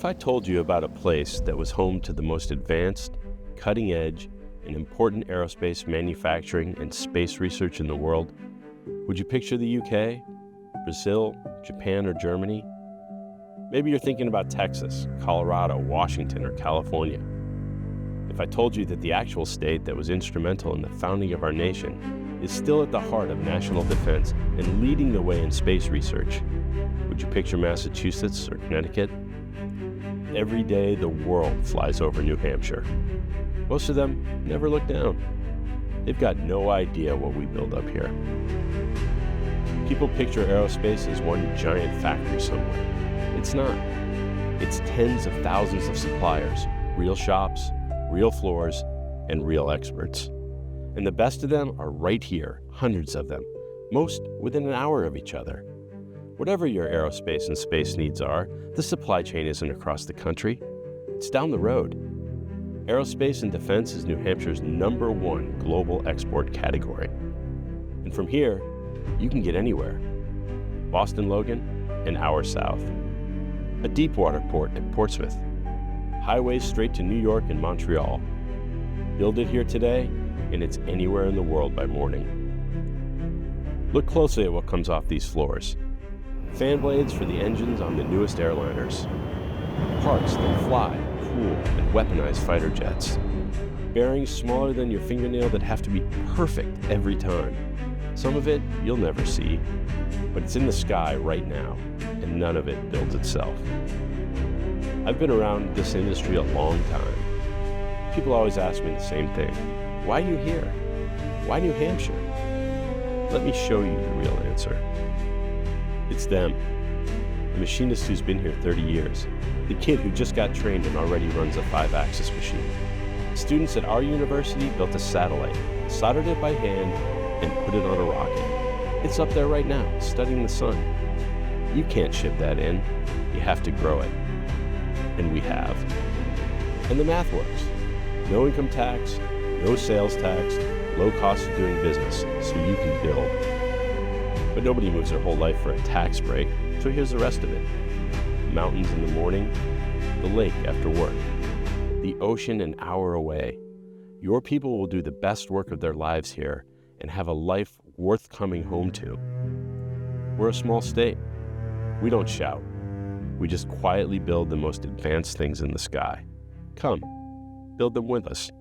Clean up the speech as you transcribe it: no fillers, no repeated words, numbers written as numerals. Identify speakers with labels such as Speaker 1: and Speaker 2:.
Speaker 1: If I told you about a place that was home to the most advanced, cutting-edge, and important aerospace manufacturing and space research in the world, would you picture the UK, Brazil, Japan, or Germany? Maybe you're thinking about Texas, Colorado, Washington, or California. If I told you that the actual state that was instrumental in the founding of our nation is still at the heart of national defense and leading the way in space research, would you picture Massachusetts or Connecticut? Every day the world flies over New Hampshire. Most of them never look down. They've got no idea what we build up here. People picture aerospace as one giant factory somewhere. It's not. It's tens of thousands of suppliers, real shops, real floors, and real experts. And the best of them are right here, hundreds of them, most within an hour of each other. Whatever your aerospace and space needs are, the supply chain isn't across the country. It's down the road. Aerospace and defense is New Hampshire's #1 global export category. And from here, you can get anywhere. Boston Logan, an hour south. A deepwater port at Portsmouth. Highways straight to New York and Montreal. Build it here today, and it's anywhere in the world by morning. Look closely at what comes off these floors. Fan blades for the engines on the newest airliners. Parts that fly, cool, and weaponize fighter jets. Bearings smaller than your fingernail that have to be perfect every time. Some of it you'll never see, but it's in the sky right now, and none of it builds itself. I've been around this industry a long time. People always ask me the same thing. Why are you here? Why New Hampshire? Let me show you the real answer. It's them. The machinist who's been here 30 years. The kid who just got trained and already runs a 5-axis machine. Students at our university built a satellite, soldered it by hand, and put it on a rocket. It's up there right now, studying the sun. You can't ship that in. You have to grow it. And we have. And the math works. No income tax, no sales tax, low cost of doing business, so you can build. But nobody moves their whole life for a tax break, so here's the rest of it. Mountains in the morning, the lake after work, the ocean an hour away. Your people will do the best work of their lives here and have a life worth coming home to. We're a small state. We don't shout. We just quietly build the most advanced things in the sky. Come, build them with us.